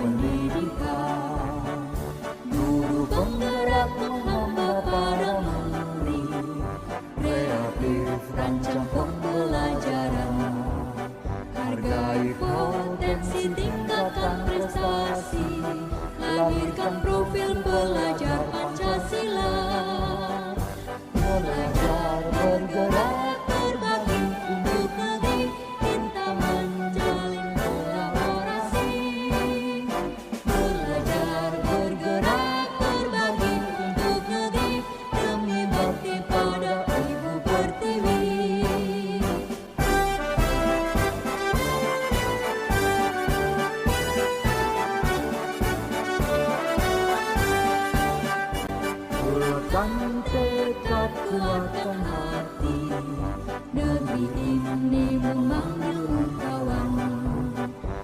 pendidikan. Guru penggerak menghamba para murid, kreatif rancang pembelajaran. Hargai potensi, tingkatkan prestasi, lahirkan profil pelajar Pancasila. Belajar bergerak berbagi untuk negeri, kita menjalin kolaborasi. Belajar bergerak berbagi untuk negeri, demi bakti pada Ibu Pertiwi. Kuatkan tekad, kuatkan hati, negeri ini memanggil kawan.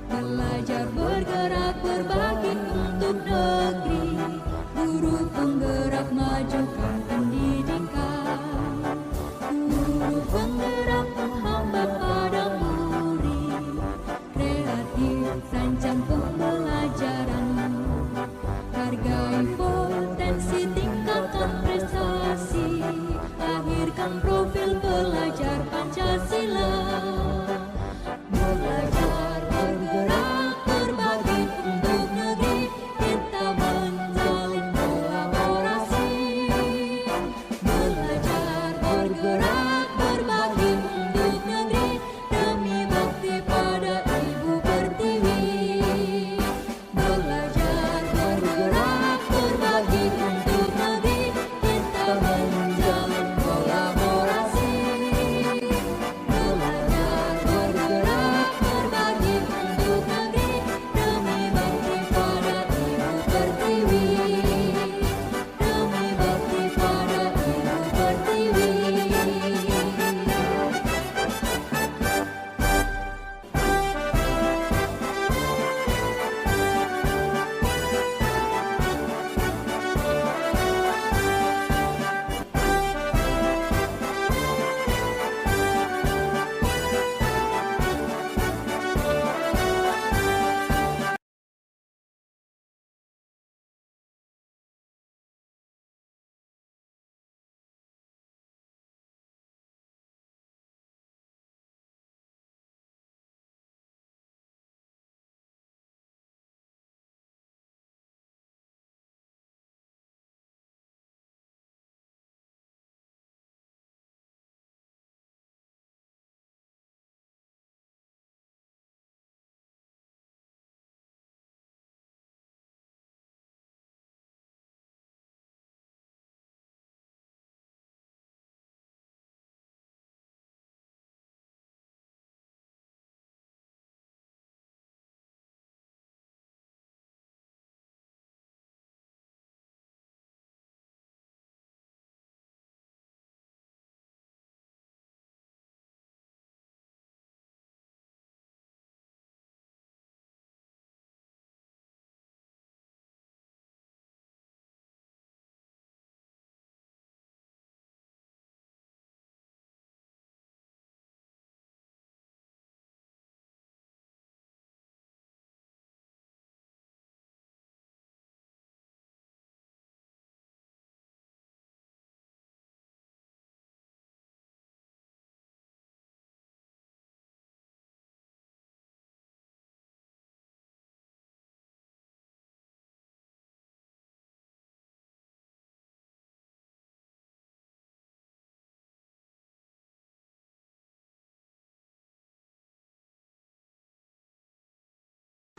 Belajar bergerak berbagi untuk negeri, guru penggerak majukan pendidikan. Guru penggerak menghamba pada murid, kreatif rancang pembelajaran. Hargai potensi, tingkatkan prestasi, lahirkan profil pelajar Pancasila. Belajar bergerak berbagi untuk negeri, kita menjalin kolaborasi. Belajar bergerak berbagi untuk negeri, demi bakti pada Ibu Pertiwi. Belajar bergerak berbagi untuk negeri, kita menjalin kolaborasi. Belajar bergerak berbagi untuk negeri, demi bakti pada Ibu Pertiwi. Demi bakti pada Ibu Pertiwi.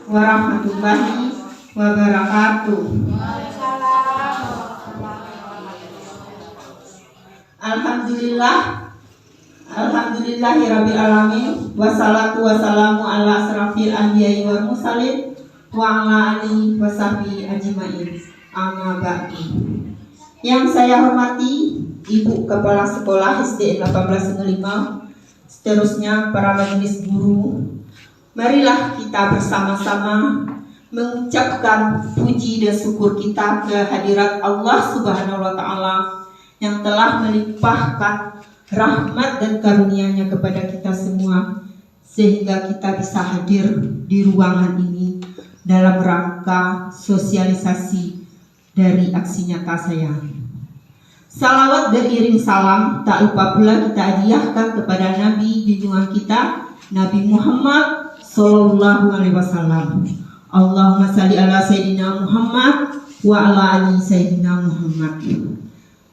Warahmatullahi wabarakatuh. Alhamdulillah, alhamdulillahirabbil alamin, wassalatu wassalamu ala asrafil anbiya'i wal mursalin wa ala alihi washabihi ajmain. Amma ba'du. Yang saya hormati Ibu Kepala Sekolah SD 1805, seterusnya para majelis guru, marilah kita bersama-sama mengucapkan puji dan syukur kita kehadirat Allah Subhanahu wa Ta'ala yang telah melimpahkan rahmat dan karunia-Nya kepada kita semua, sehingga kita bisa hadir di ruangan ini dalam rangka sosialisasi dari aksi nyata saya. Salawat beriring salam tak lupa pula kita hadiahkan kepada Nabi junjungan kita, Nabi Muhammad Sallallahu Alaihi Wasallam. Allahumma salli ala Sayyidina Muhammad wa ala ali Sayyidina Muhammad.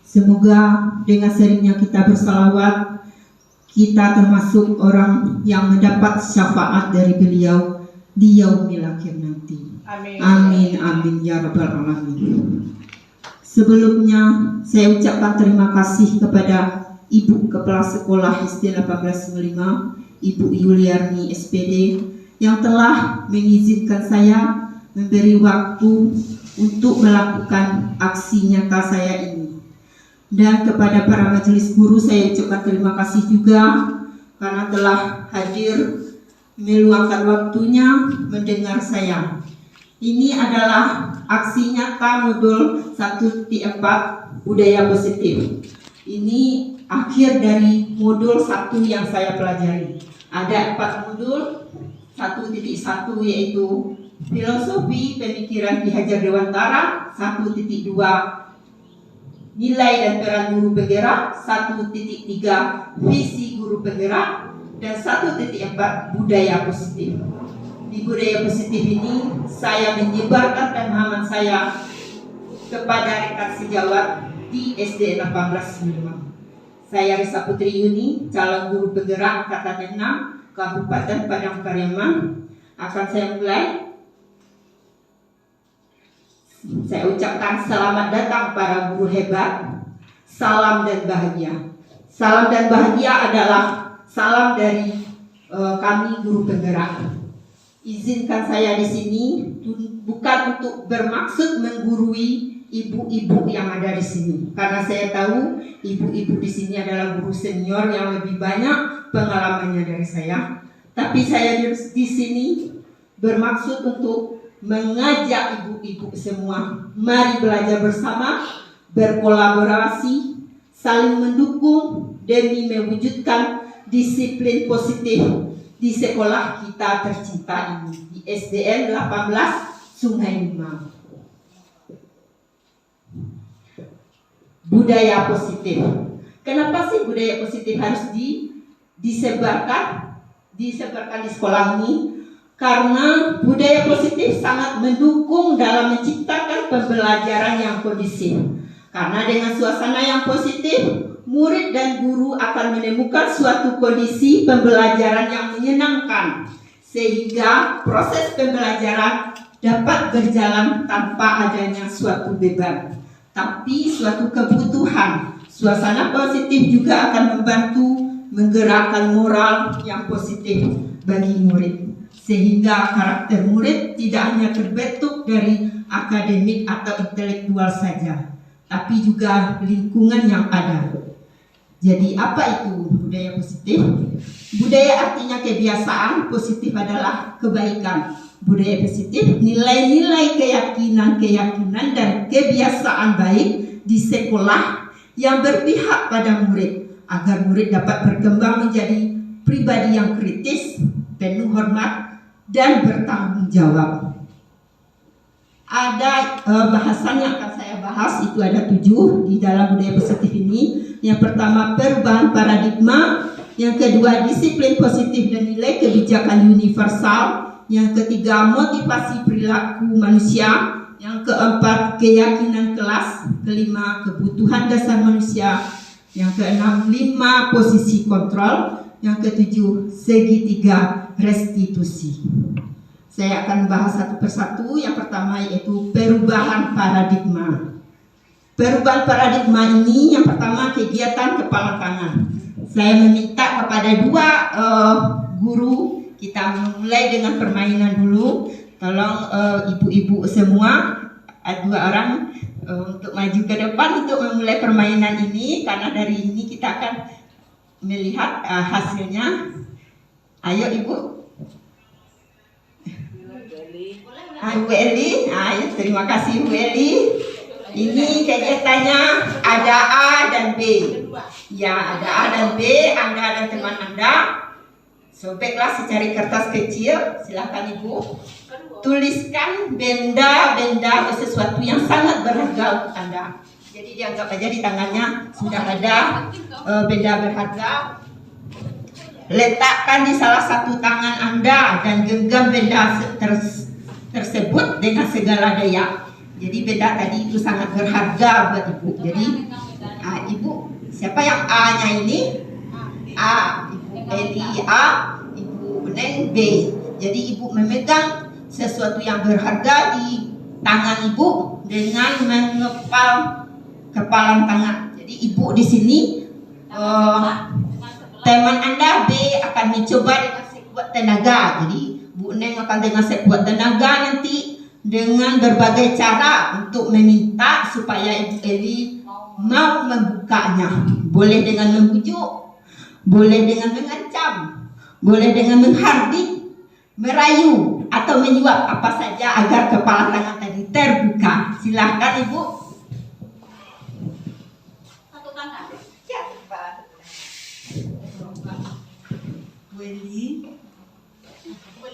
Semoga dengan seringnya kita bersalawat, kita termasuk orang yang mendapat syafaat dari beliau di yaumil akhir nanti. Amin. Amin, amin ya rabbal alamin. Sebelumnya saya ucapkan terima kasih kepada Ibu Kepala Sekolah SD 1895, Ibu Yuliarni SPD, yang telah mengizinkan saya memberi waktu untuk melakukan aksi nyata saya ini. Dan kepada para majelis guru saya ucapkan terima kasih juga karena telah hadir meluangkan waktunya mendengar saya. Ini adalah aksi nyata modul 1.4 budaya positif. Ini akhir dari modul 1 yang saya pelajari. Ada 4 modul. 1.1 yaitu filosofi pemikiran Ki Hajar Dewantara, 1.2 nilai dan peran guru penggerak, 1.3 visi guru penggerak, dan 1.4 budaya positif. Di budaya positif ini saya menyebarkan pemahaman saya kepada rekan sejawat di SD 1895. Saya Risa Putri Yuni, calon guru penggerak Kata 6 Kabupaten Padang Pariaman. Akan saya mulai. Saya ucapkan selamat datang para guru hebat. Salam dan bahagia. Salam dan bahagia adalah salam dari kami guru penggerak. Izinkan saya di sini bukan untuk bermaksud menggurui ibu-ibu yang ada di sini, karena saya tahu ibu-ibu di sini adalah guru senior yang lebih banyak pengalamannya dari saya. Tapi saya di sini bermaksud untuk mengajak ibu-ibu semua, mari belajar bersama, berkolaborasi, saling mendukung demi mewujudkan disiplin positif di sekolah kita tercinta ini, di SDN 18 Sungai Limau. Budaya positif. Kenapa sih budaya positif harus disebarkan di sekolah ini? Karena budaya positif sangat mendukung dalam menciptakan pembelajaran yang kondusif. Karena dengan suasana yang positif, murid dan guru akan menemukan suatu kondisi pembelajaran yang menyenangkan, sehingga proses pembelajaran dapat berjalan tanpa adanya suatu beban, tapi suatu kebutuhan. Suasana positif juga akan membantu menggerakkan moral yang positif bagi murid, sehingga karakter murid tidak hanya terbentuk dari akademik atau intelektual saja, tapi juga lingkungan yang ada. Jadi apa itu budaya positif? Budaya artinya kebiasaan, positif adalah kebaikan. Budaya positif nilai-nilai keyakinan dan kebiasaan baik di sekolah yang berpihak pada murid, agar murid dapat berkembang menjadi pribadi yang kritis, penuh hormat, dan bertanggung jawab. Ada bahasan yang akan saya bahas, itu ada 7 di dalam budaya positif ini. Yang pertama, perubahan paradigma. Yang kedua, disiplin positif dan nilai kebijakan universal. Yang ketiga, motivasi perilaku manusia. Yang keempat, keyakinan kelas. Kelima, kebutuhan dasar manusia. Yang keenam, 5 posisi kontrol. Yang ketujuh, segitiga restitusi. Saya akan bahas satu persatu. Yang pertama yaitu perubahan paradigma. Perubahan paradigma ini yang pertama kegiatan kepala tangan. Saya meminta kepada 2 guru, kita mulai dengan permainan dulu. Tolong ibu-ibu semua, 2 orang untuk maju ke depan untuk memulai permainan ini, karena dari ini kita akan melihat hasilnya. Ayo ibu. Bu Eli, terima kasih Bu Eli. Ini kegiatannya ada A dan B. Ya, ada A dan B, Anda dan teman Anda Sobeklah secari kertas kecil, silakan Ibu. Tuliskan benda-benda atau sesuatu yang sangat berharga untuk Anda. Jadi dianggap aja di tangannya sudah ada benda berharga. Letakkan di salah satu tangan Anda dan genggam benda tersebut dengan segala daya. Jadi benda tadi itu sangat berharga buat Ibu. Jadi Ibu, siapa yang A-nya ini? A, Ibu Eli A, Ibu Neng B. Jadi Ibu memegang sesuatu yang berharga di tangan Ibu dengan mengepal kepalan tangan. Jadi Ibu di sini teman Anda B akan mencoba dengan sekuat tenaga. Jadi Bu Neng akan dengan sekuat tenaga nanti dengan berbagai cara untuk meminta supaya Ibu Eli mau membukanya. Boleh dengan membujuk, boleh dengan mengancam, boleh dengan menghardik, merayu atau menyuap apa saja agar kepala tangan tadi terbuka. Silahkan Ibu. Satu tangan. Ya, Pak. Weli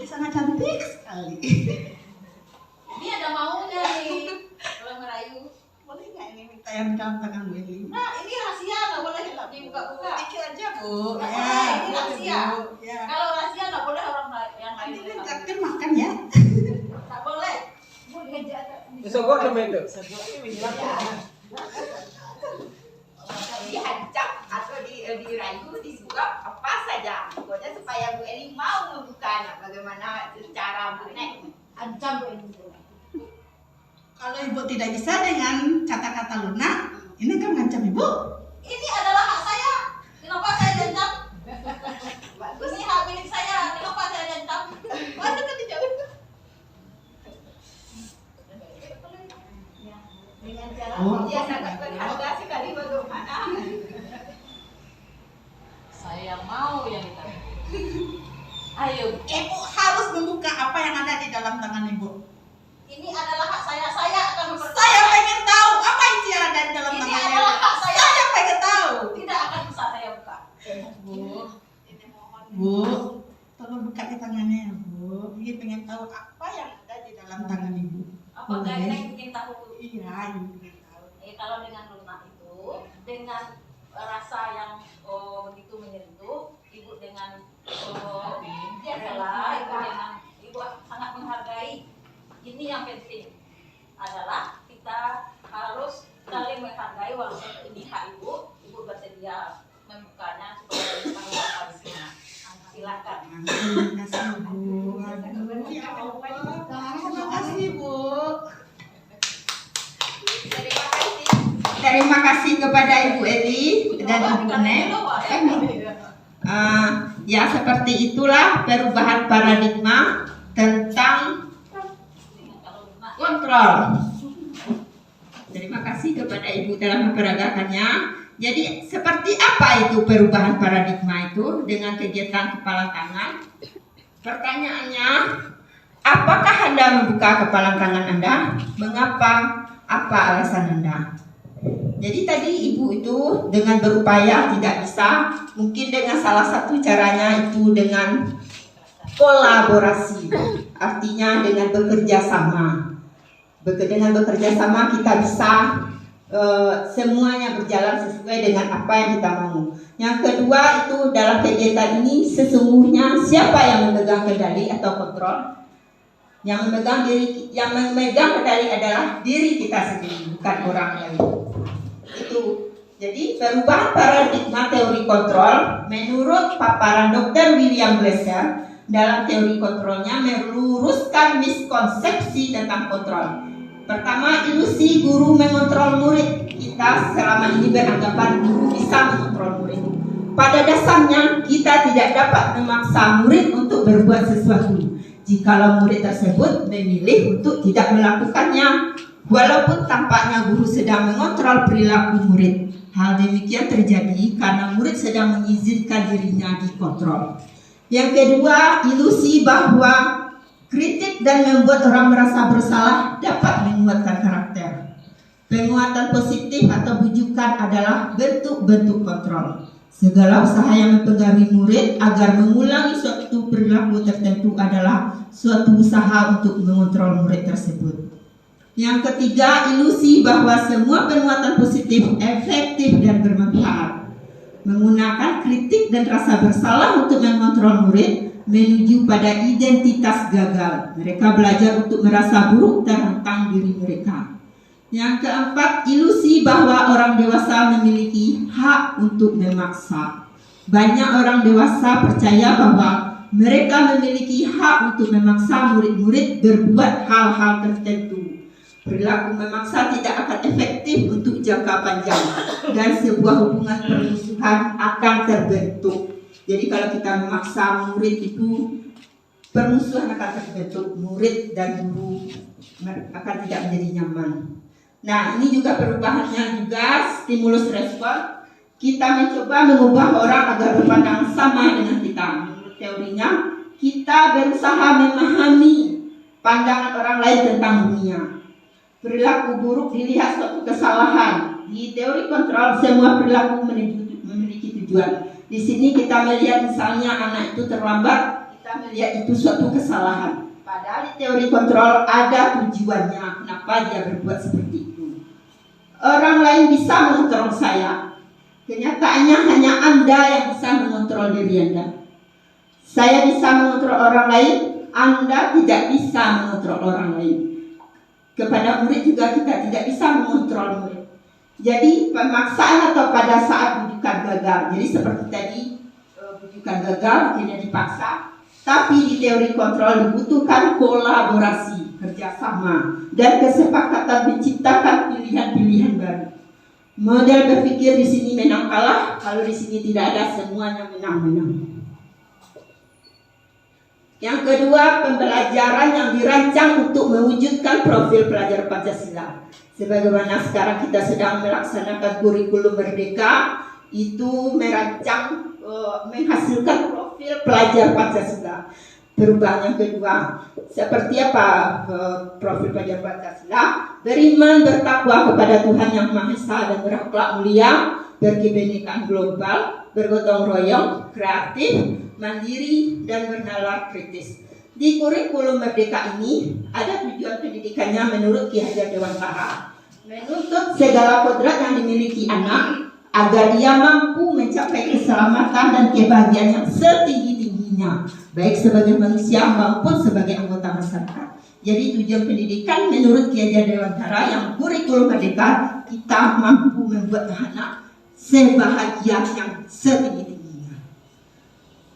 sangat cantik sekali. Ini ada maunya nih. Boleh merayu. Boleh nggak ini minta yang dalam tangan Weli? Nah, ini rahasia, nggak boleh dibuka-buka. Dikit aja Bu. Nggak Ya, boleh, ini rahasia. Ya. Kalau rahasia nggak boleh orang yang lain. Nanti kan traktir makan ya. Nggak boleh. Bu diajak. Sogok sama itu. Dihancam atau dirayu, disuap apa saja. Pokoknya supaya Bu Eli mau membukanya. Bagaimana cara Bu Neng? Ancam Bu ini. Kalau Ibu tidak bisa dengan kata-kata lunak, ini kan ngancam Ibu. Ini adalah hak saya. Kenapa saya diancam? Bagus. Ini hak milik saya. Kenapa saya diancam? Mana kan dijauh? Dengan cara Dia sangat berharga sekali bagaimana. saya mau yang itu. Ayo. Ibu harus membuka apa yang ada di dalam tangan Ibu. Ini adalah hak saya. Saya akan Saya pengen tahu apa isi yang ada di dalam Ini tangan adalah Ibu. hak saya. Saya pengen tahu. Tidak akan bisa saya buka. Bu, tolong buka di tangannya ya Bu. Ini pengen tahu apa yang ada di dalam tangan Ibu. Apa saya ingin tahu? Iya, Ibu pengen tahu. Kalau dengan lunak itu, dengan rasa yang begitu menyentuh, ibu dengan rela, ibu sangat menghargai. Ini yang penting adalah kita harus saling menghargai walaupun ini hak ibu bersedia membukanya supaya kita menghargainya. Silakan. Terima kasih Bu. Aduh, ya Allah. Terima kasih Bu. Terima kasih kepada Ibu Eli dan Ibu Neng. Ya seperti itulah perubahan paradigma tentang kontrol. Terima kasih kepada Ibu telah memperagakannya. Jadi seperti apa itu perubahan paradigma itu dengan kegiatan kepala tangan? Pertanyaannya, apakah Anda membuka kepala tangan Anda? Mengapa? Apa alasan Anda? Jadi tadi Ibu itu dengan berupaya tidak bisa, mungkin dengan salah satu caranya itu dengan kolaborasi, artinya dengan bekerja sama. Dengan bekerja sama kita bisa semuanya berjalan sesuai dengan apa yang kita mau. Yang kedua itu dalam kegiatan ini sesungguhnya siapa yang memegang kendali atau kontrol? Yang memegang kendali adalah diri kita sendiri, bukan orang lain. Itu. Jadi perubahan paradigma teori kontrol menurut paparan Dr. William Glasser dalam teori kontrolnya meluruskan miskonsepsi tentang kontrol. Pertama, ilusi guru mengontrol murid. Kita selama ini beranggapan guru bisa mengontrol murid. Pada dasarnya kita tidak dapat memaksa murid untuk berbuat sesuatu jikalau murid tersebut memilih untuk tidak melakukannya. Walaupun tampaknya guru sedang mengontrol perilaku murid, hal demikian terjadi karena murid sedang mengizinkan dirinya dikontrol. Yang kedua, ilusi bahwa kritik dan membuat orang merasa bersalah dapat menguatkan karakter. Penguatan positif atau bujukan adalah bentuk-bentuk kontrol. Segala usaha yang mempengaruhi murid agar mengulangi suatu perilaku tertentu adalah suatu usaha untuk mengontrol murid tersebut. Yang ketiga, ilusi bahwa semua penguatan positif efektif dan bermanfaat. Menggunakan kritik dan rasa bersalah untuk mengontrol murid menuju pada identitas gagal. Mereka belajar untuk merasa buruk tentang diri mereka. Yang keempat, ilusi bahwa orang dewasa memiliki hak untuk memaksa. Banyak orang dewasa percaya bahwa mereka memiliki hak untuk memaksa murid-murid berbuat hal-hal tertentu. Perilaku memaksa tidak akan efektif untuk jangka panjang dan sebuah hubungan permusuhan akan terbentuk. Jadi kalau kita memaksa murid itu, permusuhan akan terbentuk, murid dan guru akan tidak menjadi nyaman. Nah, ini juga perubahannya juga stimulus respon. Kita mencoba mengubah orang agar berpandangan sama dengan kita. Menurut teorinya, kita berusaha memahami pandangan orang lain tentang dunia. Perilaku buruk dilihat suatu kesalahan. Di teori kontrol, semua perilaku memiliki tujuan. Di sini kita melihat misalnya anak itu terlambat, kita melihat itu suatu kesalahan. Padahal di teori kontrol ada tujuannya, kenapa dia berbuat seperti itu. Orang lain bisa mengontrol saya. Kenyataannya hanya Anda yang bisa mengontrol diri Anda. Saya bisa mengontrol orang lain, Anda tidak bisa mengontrol orang lain. Kepada murid juga kita tidak bisa mengontrol murid. Jadi pemaksaan atau pada saat bujukan gagal. Jadi seperti tadi bujukan gagal tidak dipaksa. Tapi di teori kontrol dibutuhkan kolaborasi, kerjasama, dan kesepakatan menciptakan pilihan-pilihan baru. Model berpikir di sini menang kalah, kalau di sini tidak ada semuanya menang-menang. Yang kedua, pembelajaran yang dirancang untuk mewujudkan profil pelajar Pancasila. Sebagaimana sekarang kita sedang melaksanakan kurikulum merdeka, itu merancang menghasilkan profil pelajar Pancasila. Perubahan yang kedua, seperti apa profil pelajar Pancasila? Beriman, bertakwa kepada Tuhan Yang Maha Esa dan berakhlak mulia, berkebinekaan global, bergotong royong, kreatif, mandiri, dan bernalar kritis. Di kurikulum merdeka ini ada tujuan pendidikannya menurut Ki Hajar Dewantara, menuntut segala kodrat yang dimiliki anak agar dia mampu mencapai keselamatan dan kebahagiaan yang setinggi-tingginya, baik sebagai manusia maupun sebagai anggota masyarakat. Jadi tujuan pendidikan menurut Ki Hajar Dewantara yang kurikulum merdeka, kita mampu membuat anak sebahagia yang setinggi-tingginya.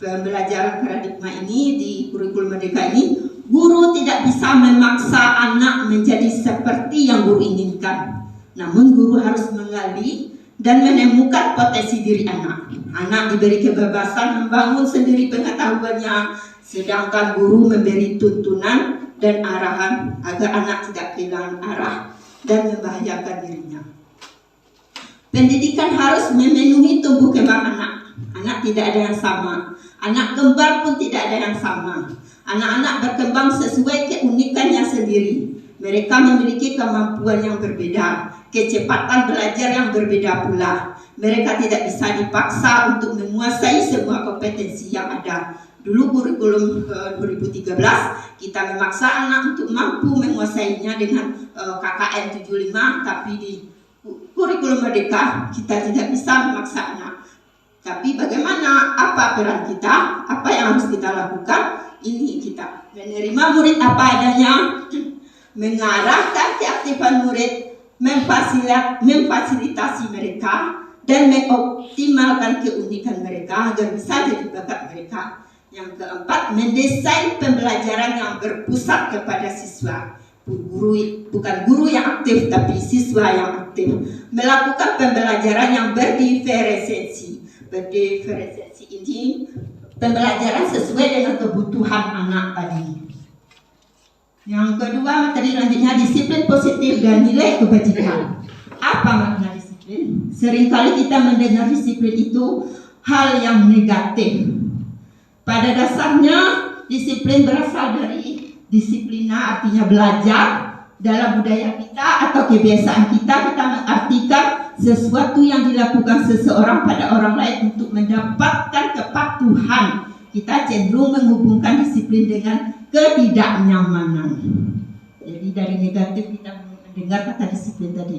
Pembelajaran paradigma ini di kurikulum merdeka ini, guru tidak bisa memaksa anak menjadi seperti yang guru inginkan. Namun guru harus menggali dan menemukan potensi diri anak. Anak diberi kebebasan membangun sendiri pengetahuannya, sedangkan guru memberi tuntunan dan arahan agar anak tidak kehilangan arah dan membahayakan dirinya. Pendidikan harus memenuhi tumbuh kembang anak. Anak tidak ada yang sama. Anak kembar pun tidak ada yang sama. Anak-anak berkembang sesuai keunikannya sendiri. Mereka memiliki kemampuan yang berbeda, kecepatan belajar yang berbeda pula. Mereka tidak bisa dipaksa untuk menguasai semua kompetensi yang ada. Dulu kurikulum 2013 kita memaksa anak untuk mampu menguasainya dengan KKN 75, tapi di kurikulum merdeka kita tidak bisa memaksa anak. Tapi bagaimana, apa peran kita, apa yang harus kita lakukan? Ini kita menerima murid apa adanya, mengarahkan keaktifan murid, memfasilitasi mereka, dan mengoptimalkan keunikan mereka agar bisa jadi bakat mereka. Yang keempat, mendesain pembelajaran yang berpusat kepada siswa. Bukan guru yang aktif, tapi siswa yang aktif. Melakukan pembelajaran yang berdiferensiasi. Berdiferensiasi ini pembelajaran sesuai dengan kebutuhan anak tadi. Yang kedua, materi lanjutnya disiplin positif dan nilai kebajikan. Apa makna disiplin? Seringkali kita mendengar disiplin itu hal yang negatif. Pada dasarnya disiplin berasal dari disiplina, artinya belajar. Dalam budaya kita atau kebiasaan kita mengartikan sesuatu yang dilakukan seseorang pada orang lain untuk mendapatkan kepatuhan, kita cenderung menghubungkan disiplin dengan ketidaknyamanan. Jadi dari negatif kita mendengar kata disiplin tadi.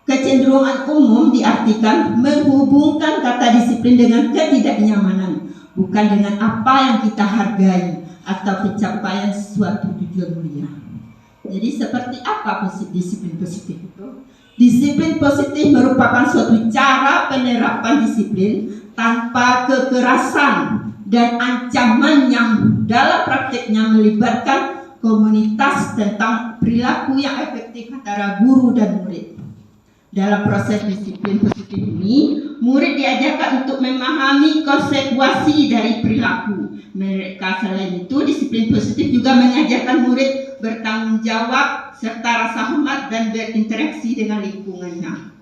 Kecenderungan umum diartikan menghubungkan kata disiplin dengan ketidaknyamanan, bukan dengan apa yang kita hargai atau pencapaian suatu tujuan mulia. Jadi seperti apa disiplin positif itu? Disiplin positif merupakan suatu cara penerapan disiplin tanpa kekerasan dan ancaman yang dalam praktiknya melibatkan komunitas tentang perilaku yang efektif antara guru dan murid. Dalam proses disiplin positif ini, murid diajarkan untuk memahami konsekuensi dari perilaku mereka. Selain itu, disiplin positif juga mengajarkan murid bertanggung jawab serta rasa hormat dan berinteraksi dengan lingkungannya.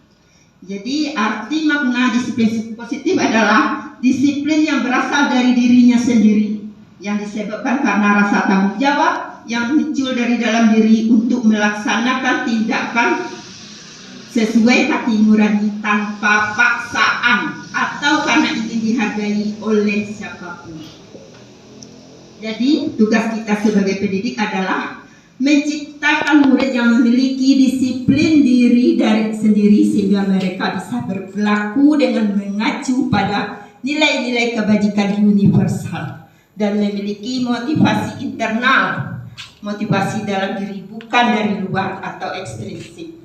Jadi, arti makna disiplin positif adalah disiplin yang berasal dari dirinya sendiri, yang disebabkan karena rasa tanggung jawab yang muncul dari dalam diri untuk melaksanakan tindakan sesuai hati nurani tanpa paksaan atau karena ingin dihargai oleh siapapun. Jadi tugas kita sebagai pendidik adalah menciptakan murid yang memiliki disiplin diri dari sendiri sehingga mereka bisa berperilaku dengan mengacu pada nilai-nilai kebajikan universal dan memiliki motivasi internal, motivasi dalam diri bukan dari luar atau ekstrinsik.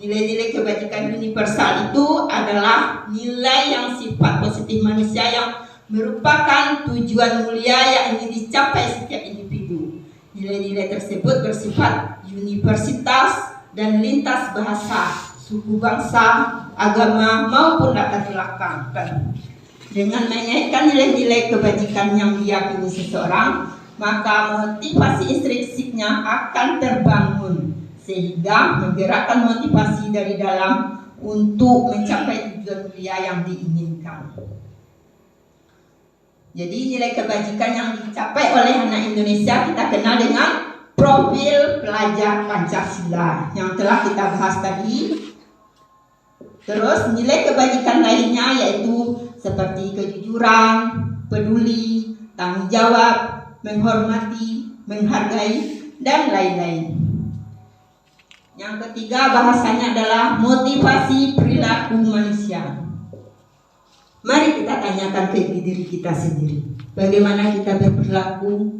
Nilai-nilai kebajikan universal itu adalah nilai yang sifat positif manusia yang merupakan tujuan mulia yang ingin dicapai setiap individu. Nilai-nilai tersebut bersifat universalitas dan lintas bahasa, suku bangsa, agama maupun latar belakang. Dengan mengaitkan nilai-nilai kebajikan yang diyakini seseorang, maka motivasi intrinsiknya akan terbangun sehingga menggerakkan motivasi dari dalam untuk mencapai tujuan mulia yang diinginkan. Jadi nilai kebajikan yang dicapai oleh anak Indonesia kita kenal dengan profil pelajar Pancasila yang telah kita bahas tadi. Terus nilai kebajikan lainnya yaitu seperti kejujuran, peduli, tanggung jawab, menghormati, menghargai, dan lain-lain. Yang ketiga bahasanya adalah motivasi perilaku manusia. Mari kita tanyakan ke diri kita sendiri, bagaimana kita berperilaku,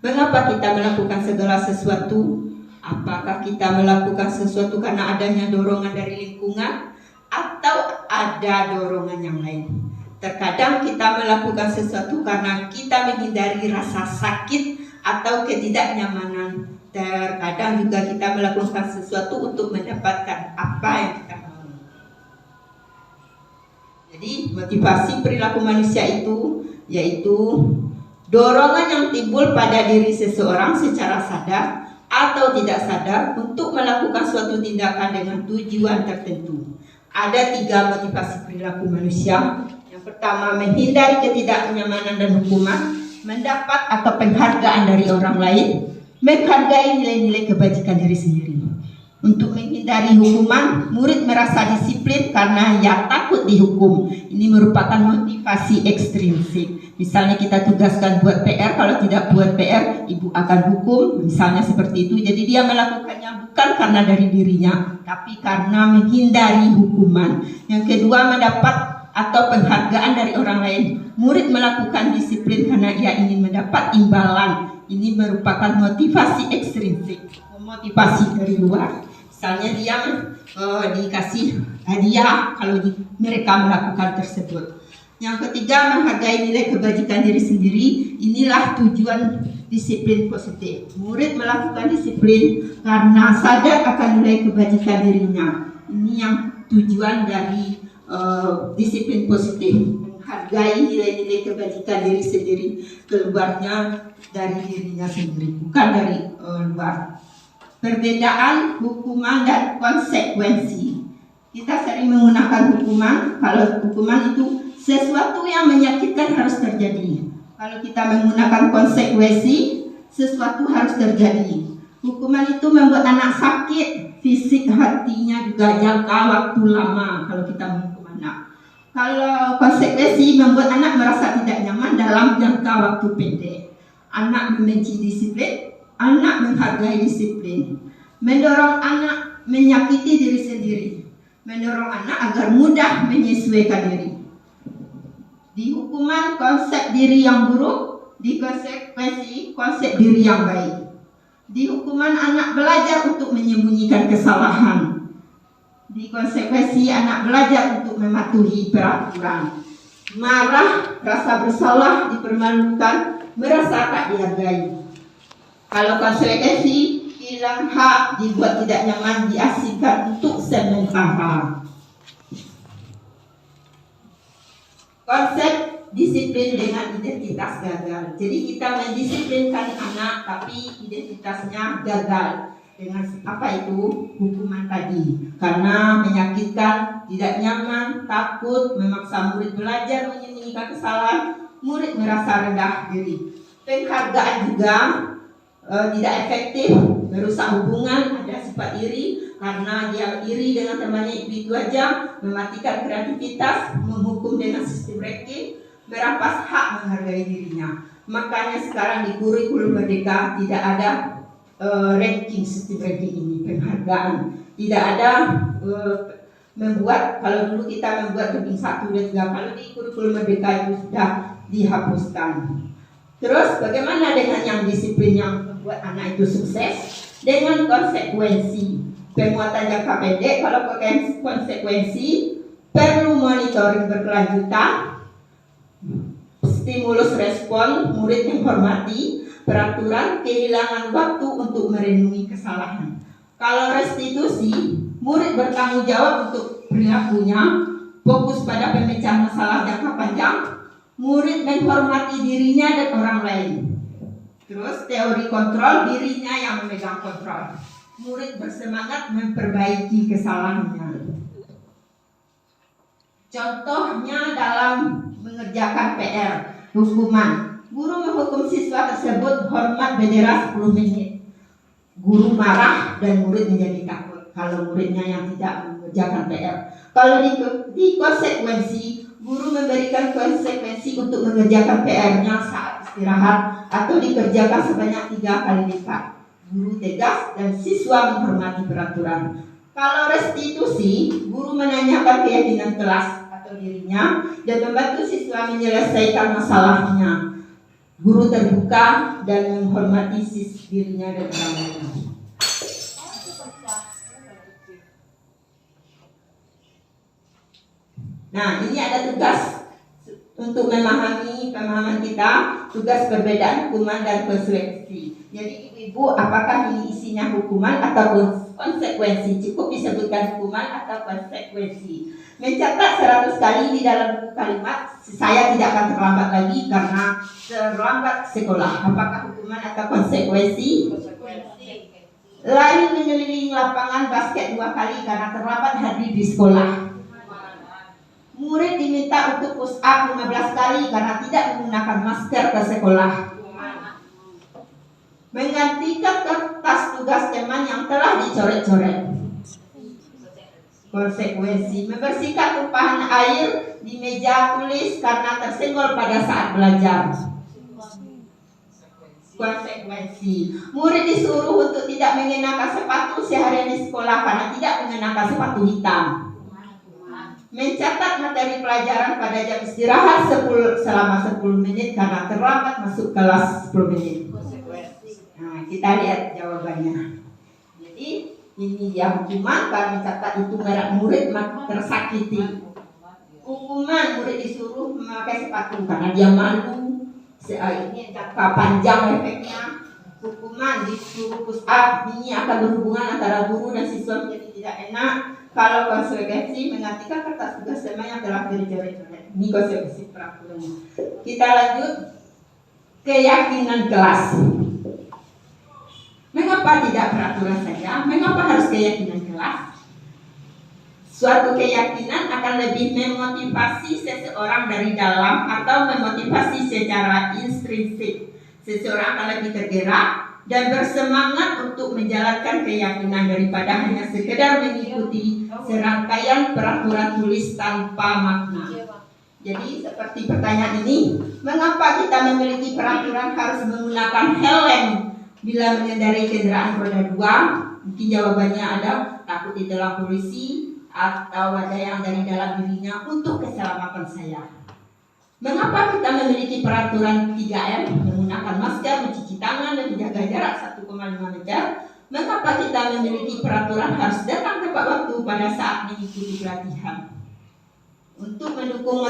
mengapa kita melakukan segala sesuatu, apakah kita melakukan sesuatu karena adanya dorongan dari lingkungan atau ada dorongan yang lain. Terkadang kita melakukan sesuatu karena kita menghindari rasa sakit atau ketidaknyamanan. Terkadang juga kita melakukan sesuatu untuk mendapatkan apa yang kita mau. Jadi motivasi perilaku manusia itu yaitu dorongan yang timbul pada diri seseorang secara sadar atau tidak sadar untuk melakukan suatu tindakan dengan tujuan tertentu. Ada 3 motivasi perilaku manusia. Yang pertama, menghindari ketidaknyamanan dan hukuman, mendapat atau penghargaan dari orang lain, menghargai nilai-nilai kebajikan diri sendiri. Untuk menghindari hukuman, murid merasa disiplin karena ia takut dihukum. Ini merupakan motivasi ekstrinsik. Misalnya kita tugaskan buat PR, kalau tidak buat PR, ibu akan hukum, misalnya seperti itu. Jadi dia melakukannya bukan karena dari dirinya, tapi karena menghindari hukuman. Yang kedua, mendapat atau penghargaan dari orang lain. Murid melakukan disiplin karena ia ingin mendapat imbalan. Ini merupakan motivasi ekstrinsik, motivasi dari luar. Misalnya dia dikasih hadiah kalau mereka melakukan tersebut. Yang ketiga, menghargai nilai kebajikan diri sendiri. Inilah tujuan disiplin positif. Murid melakukan disiplin karena sadar akan nilai kebajikan dirinya. Ini yang tujuan dari disiplin positif. Menghargai nilai-nilai kebajikan diri sendiri, keluarnya dari dirinya sendiri, bukan dari luar. Perbedaan hukuman dan konsekuensi. Kita sering menggunakan hukuman. Kalau hukuman itu sesuatu yang menyakitkan harus terjadi. Kalau kita menggunakan konsekuensi, sesuatu harus terjadi. Hukuman itu membuat anak sakit, fisik, hatinya juga jangka waktu lama kalau kita menghukum anak. Kalau konsekuensi membuat anak merasa tidak nyaman dalam jangka waktu pendek. Anak membenci disiplin, anak menghargai disiplin. Mendorong anak menyakiti diri sendiri. Mendorong anak agar mudah menyesuaikan diri. Di hukuman konsep diri yang buruk, di konsekuensi konsep diri yang baik. Di hukuman anak belajar untuk menyembunyikan kesalahan. Di konsekuensi anak belajar untuk mematuhi peraturan. Marah, rasa bersalah, dipermalukan, merasa tak dihargai. Kalau konsekuensi hilang hak, dibuat tidak nyaman, diasingkan untuk sementara. Konsep disiplin dengan identitas gagal. Jadi kita mendisiplinkan anak tapi identitasnya gagal. Dengan apa itu? Hukuman tadi. Karena menyakitkan, tidak nyaman, takut, memaksa murid belajar menyembunyikan kesalahan, murid merasa rendah diri. Penghargaan juga tidak efektif, merusak hubungan, ada sifat iri karena dia iri dengan temannya itu aja, mematikan kreativitas, menghukum dengan sistem ranking, merampas hak menghargai dirinya. Makanya sekarang di kurikulum Merdeka tidak ada ranking, sistem ranking ini, penghargaan. Tidak ada membuat, kalau dulu kita membuat ranking 1 dan 3, kalau di kurikulum Merdeka itu sudah dihapuskan. Terus bagaimana dengan yang disiplin yang membuat anak itu sukses? Dengan konsekuensi penguatan jangka pendek. Kalau konsekuensi perlu monitoring berkelanjutan, stimulus respon, murid menghormati peraturan, kehilangan waktu untuk merenungi kesalahan. Kalau restitusi, murid bertanggung jawab untuk perilakunya, fokus pada pemecahan masalah jangka panjang, murid menghormati dirinya dan orang lain. Terus teori kontrol, dirinya yang memegang kontrol. Murid bersemangat memperbaiki kesalahannya. Contohnya dalam mengerjakan PR, hukuman. Guru menghukum siswa tersebut hormat bendera 10 menit. Guru marah dan murid menjadi takut kalau muridnya yang tidak mengerjakan PR. Kalau di konsekuensi, guru memberikan konsekuensi untuk mengerjakan PR-nya saat istirahat atau dikerjakan sebanyak 3 kali lipat. Guru tegas dan siswa menghormati peraturan. Kalau restitusi, guru menanyakan keyakinan kelas atau dirinya dan membantu siswa menyelesaikan masalahnya. Guru terbuka dan menghormati dirinya dan orang lain. Nah, ini ada tugas untuk memahami pemahaman kita, tugas perbedaan hukuman dan konsekuensi. Jadi ibu-ibu, apakah ini isinya hukuman atau konsekuensi? Cukup disebutkan hukuman atau konsekuensi. Mencatat 100 kali di dalam kalimat, saya tidak akan terlambat lagi karena terlambat sekolah. Apakah hukuman atau konsekuensi? Lari mengelilingi lapangan basket 2 kali karena terlambat hadir di sekolah. Murid diminta untuk push up 15 kali karena tidak menggunakan masker ke sekolah. Menggantikan kertas tugas teman yang telah dicoret-coret. Konsekuensi, membersihkan tumpahan air di meja tulis karena tersenggol pada saat belajar. Konsekuensi, murid disuruh untuk tidak mengenakan sepatu seharian di sekolah karena tidak mengenakan sepatu hitam. Mencatat materi pelajaran pada jam istirahat selama 10 menit karena terlambat masuk kelas 10 menit. Nah, kita lihat jawabannya. Jadi ini dia hukuman, kalau mencatat itu merek murid tersakiti. Hukuman, murid disuruh memakai sepatu karena dia malu. Ini jangka panjang efeknya. Hukuman disuruh push up, ini akan berhubungan antara guru dan siswa menjadi tidak enak. Kalau konsekuensi, menggantikan kertas tugas teman yang telah dicoret-coret. Ini konsekuensi peraturan. Kita lanjut, keyakinan kelas. Mengapa tidak peraturan saja? Mengapa harus keyakinan kelas? Suatu keyakinan akan lebih memotivasi seseorang dari dalam atau memotivasi secara intrinsik. Seseorang akan lebih tergerak dan bersemangat untuk menjalankan keyakinan daripada hanya sekedar mengikuti serangkaian peraturan tulis tanpa makna. Jadi seperti pertanyaan ini, mengapa kita memiliki peraturan harus menggunakan helm bila mengendarai kendaraan roda 2? Mungkin jawabannya ada takut ditilang polisi, atau ada yang dari dalam dirinya untuk keselamatan saya. Mengapa kita memiliki peraturan 3M, menggunakan masker, mencuci tangan, dan menjaga jarak 1,5 meter? Mengapa kita memiliki peraturan harus datang tepat waktu pada saat mengikuti pelatihan? Untuk mendukung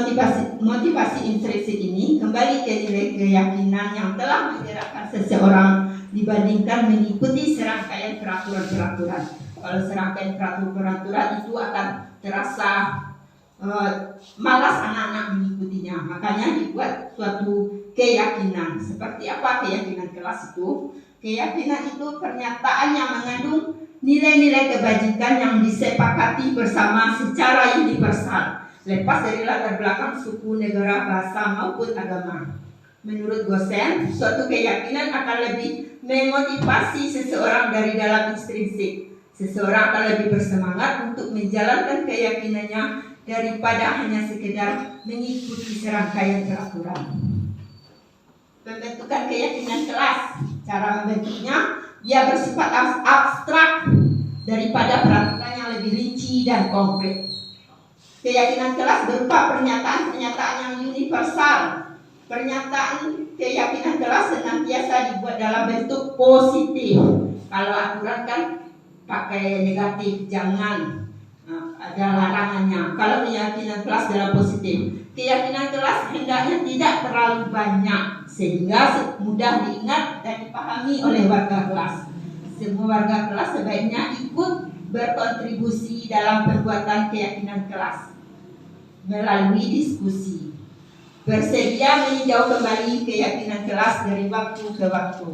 motivasi intrinsik ini, kembali ke nilai keyakinan yang telah menggerakkan seseorang dibandingkan mengikuti serangkaian peraturan-peraturan. Kalau serangkaian peraturan-peraturan itu akan terasa malas anak-anak mengikutinya. Makanya dibuat suatu keyakinan. Seperti apa keyakinan kelas itu? Keyakinan itu pernyataan yang mengandung nilai-nilai kebajikan yang disepakati bersama secara universal, lepas dari latar belakang suku, negara, bahasa maupun agama. Menurut Gosen, suatu keyakinan akan lebih memotivasi seseorang dari dalam intrinsik. Seseorang akan lebih bersemangat untuk menjalankan keyakinannya daripada hanya sekedar mengikuti serangkaian peraturan. Pembentukan keyakinan kelas, cara membentuknya dia bersifat abstrak daripada peraturan yang lebih rinci dan konkret. Keyakinan kelas berupa pernyataan-pernyataan yang universal. Pernyataan keyakinan kelas senantiasa dibuat dalam bentuk positif. Kalau aturan kan pakai negatif, jangan, ada larangannya. Kalau keyakinan kelas dalam positif, keyakinan kelas hendaknya tidak terlalu banyak sehingga mudah diingat dan dipahami oleh warga kelas. Semua warga kelas sebaiknya ikut berkontribusi dalam pembuatan keyakinan kelas melalui diskusi. Bersedia meninjau kembali keyakinan kelas dari waktu ke waktu.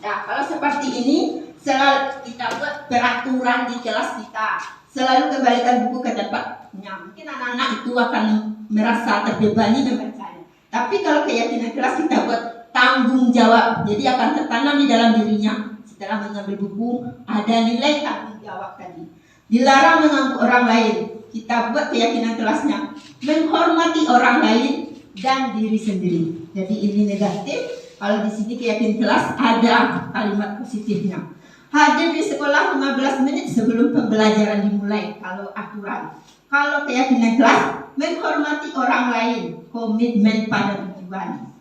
Nah, kalau seperti ini, selalu kita buat peraturan di kelas kita. Selalu kembalikan buku ke tempatnya. Mungkin anak-anak itu akan merasa terbebani membacanya. Tapi kalau keyakinan kelas kita buat tanggung jawab, jadi akan tertanam di dalam dirinya. Setelah mengambil buku, ada nilai tanggung jawab tadi. Dilarang mengganggu orang lain. Kita buat keyakinan kelasnya menghormati orang lain dan diri sendiri. Jadi ini negatif. Kalau di sini keyakinan kelas ada kalimat positifnya. Hadir di sekolah 15 menit sebelum pembelajaran dimulai. Kalau aturan. Kalau keyakinan kelas menghormati orang lain, komitmen pada tujuan.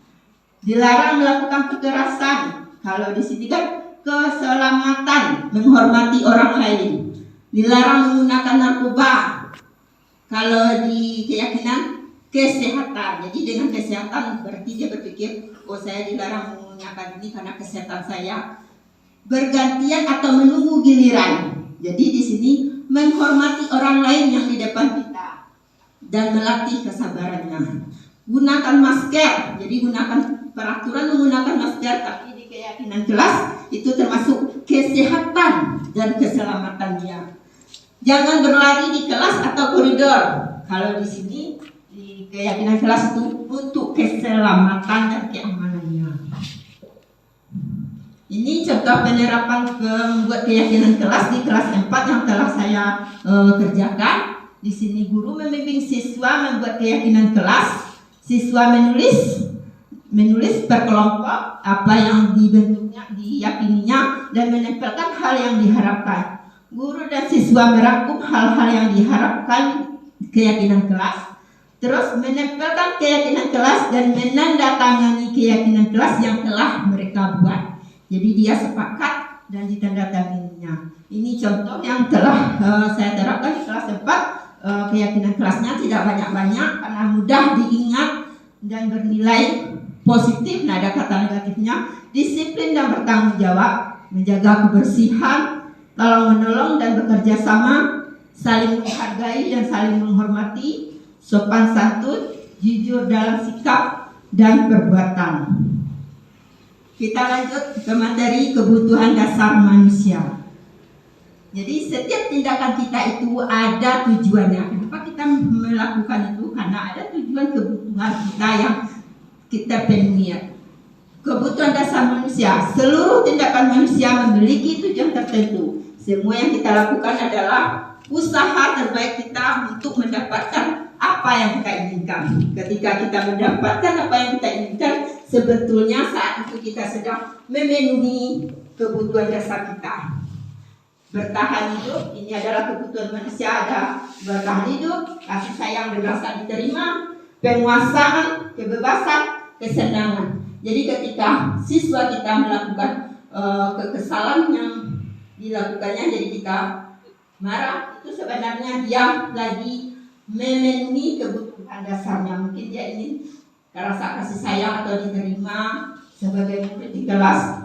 Dilarang melakukan kekerasan. Kalau di sini kan keselamatan, menghormati orang lain. Dilarang menggunakan narkoba. Kalau di keyakinan kesehatan, jadi dengan kesehatan berarti dia berpikir, oh saya dilarang menggunakan ini karena kesehatan saya. Bergantian atau menunggu giliran. Jadi di sini menghormati orang lain yang di depan kita dan melatih kesabarannya. Gunakan masker, jadi gunakan peraturan menggunakan masker, tapi di keyakinan kelas itu termasuk kesehatan dan keselamatannya. Jangan berlari di kelas atau koridor. Kalau di sini di keyakinan kelas itu untuk keselamatan dan keamanannya. Ini contoh penerapan membuat keyakinan kelas di kelas 4 yang telah saya kerjakan. Di sini guru membimbing siswa membuat keyakinan kelas. Siswa menulis per kelompok apa yang dibentuknya, diyakininya, dan menempelkan hal yang diharapkan. Guru dan siswa merangkum hal-hal yang diharapkan keyakinan kelas, terus menempelkan keyakinan kelas dan menandatangani keyakinan kelas yang telah mereka buat. Jadi dia sepakat dan ditandatanganinya. Ini contoh yang telah saya terapkan di kelas 4. Keyakinan kelasnya tidak banyak-banyak karena mudah diingat dan bernilai positif. Nah, ada kata negatifnya: disiplin dan bertanggung jawab, menjaga kebersihan, tolong menolong dan bekerja sama, saling menghargai dan saling menghormati, sopan santun, jujur dalam sikap dan perbuatan. Kita lanjut ke materi kebutuhan dasar manusia. Jadi setiap tindakan kita itu ada tujuannya. Kenapa kita melakukan itu? Karena ada tujuan kebutuhan kita yang kita penuhi. kebutuhan dasar manusia. Seluruh tindakan manusia memiliki tujuan tertentu. Semua yang kita lakukan adalah usaha terbaik kita untuk mendapatkan apa yang kita inginkan. Ketika kita mendapatkan apa yang kita inginkan, sebetulnya saat itu kita sedang memenuhi kebutuhan dasar kita. Bertahan hidup, ini adalah kebutuhan manusia, ada bertahan hidup, kasih sayang dan rasa diterima, penguasaan, kebebasan, kesenangan. Jadi ketika siswa kita melakukan kesalahan yang dilakukannya, jadi kita marah, itu sebenarnya dia lagi memenuhi kebutuhan dasarnya. Mungkin dia ingin rasa kasih sayang atau diterima sebagai murid di kelas.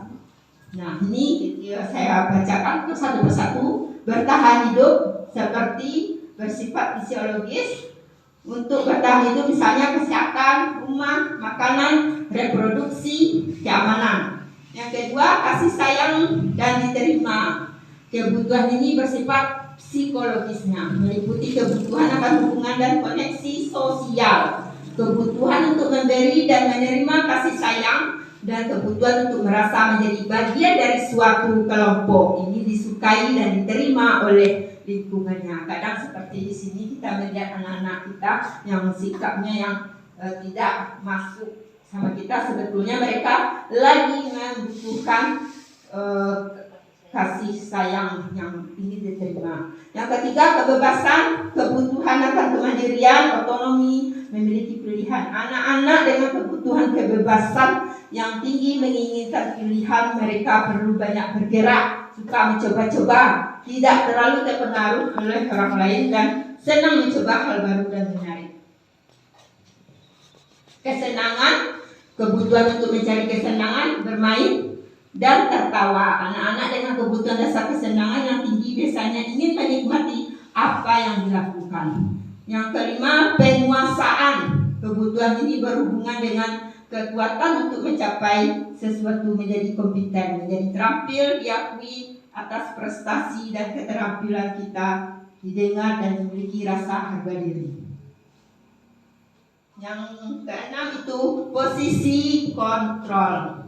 Nah, ini saya bacakan satu persatu. Bertahan hidup seperti bersifat fisiologis. Untuk bertahan hidup misalnya kesehatan, rumah, makanan, reproduksi, keamanan. Yang kedua, kasih sayang dan diterima. Kebutuhan ini bersifat psikologisnya, meliputi kebutuhan akan hubungan dan koneksi sosial, kebutuhan untuk memberi dan menerima kasih sayang, dan kebutuhan untuk merasa menjadi bagian dari suatu kelompok. Ini disukai dan diterima oleh lingkungannya. Kadang seperti di sini kita melihat anak-anak kita yang sikapnya yang tidak masuk sama kita, sebetulnya mereka lagi membutuhkan kasih sayang yang ini diterima. Yang ketiga, kebebasan, kebutuhan akan kemandirian, otonomi, memiliki pilihan. Anak-anak dengan kebutuhan kebebasan yang tinggi menginginkan pilihan, mereka perlu banyak bergerak, suka mencoba-coba, tidak terlalu terpengaruh oleh orang lain, dan senang mencoba hal baru dan menarik. Kesenangan, kebutuhan untuk mencari kesenangan, bermain, dan tertawa. Anak-anak dengan kebutuhan dasar kesenangan yang tinggi biasanya ingin menikmati apa yang dilakukan. Yang kelima, penguasaan. Kebutuhan ini berhubungan dengan kekuatan untuk mencapai sesuatu, menjadi kompeten, menjadi terampil, diakui atas prestasi dan keterampilan kita, didengar dan memiliki rasa harga diri. Yang keenam itu posisi kontrol.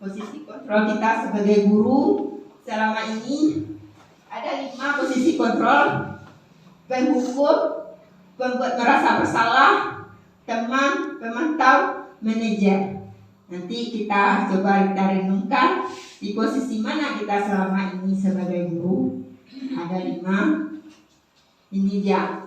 Posisi kontrol kita sebagai guru selama ini ada 5 posisi kontrol: penghukum, pembuat merasa bersalah, teman, pemantau, manajer. Nanti kita coba renungkan di posisi mana kita selama ini sebagai guru. Ada 5. Ini dia.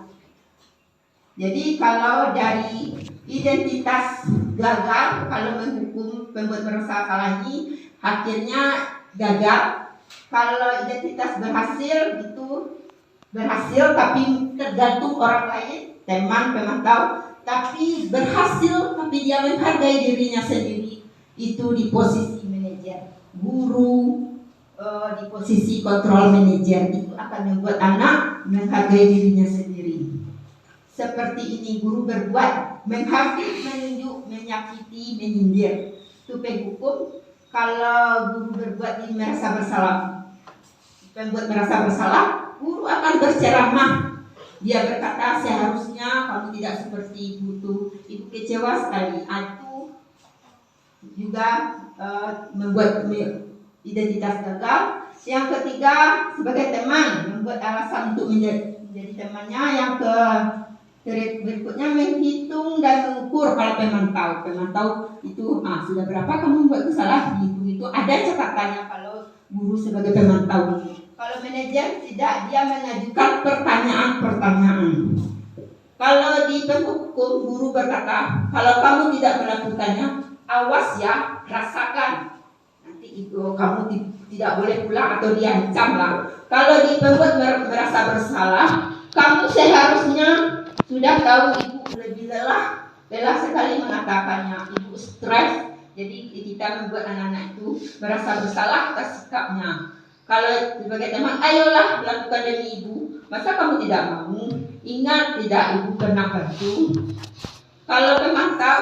Jadi kalau dari identitas gagal, kalau menghukum, pembuat merasa salah ini akhirnya gagal. Kalau identitas berhasil, itu berhasil tapi tergantung orang lain, teman, pemantau. Tapi berhasil tapi dia menghargai dirinya sendiri, itu di posisi manajer. Guru di posisi kontrol manajer itu akan membuat anak menghargai dirinya sendiri. Seperti ini guru berbuat, menghakimi, menunjuk, menyakiti, menyindir. Itu penghukum. Kalau guru berbuat ini merasa bersalah, pembuat merasa bersalah, guru akan berceramah. Dia berkata, seharusnya kamu tidak seperti ibu, ibu kecewa sekali. Itu juga membuat identitas gagal. Yang ketiga, sebagai teman, membuat alasan untuk menjadi temannya. Yang berikutnya, menghitung dan mengukur. Kalau pemantau itu sudah berapa kamu membuat kesalahan, itu ada catatannya kalau guru sebagai pemantau. Kalau manajer tidak, dia mengajukan pertanyaan-pertanyaan. Kalau di penghukum, guru berkata, kalau kamu tidak melakukannya, awas ya, rasakan. Nanti itu kamu tidak boleh pulang atau diancam lah. Kalau di pembuat merasa bersalah, kamu seharusnya sudah tahu ibu lebih lelah sekali mengatakannya. Ibu stres, jadi kita membuat anak-anak itu merasa bersalah atas sikapnya. Kalau sebagai teman, ayolah lakukan demi ibu. Masa kamu tidak mau? Ingat tidak, ibu pernah bantu. Kalau pemantau,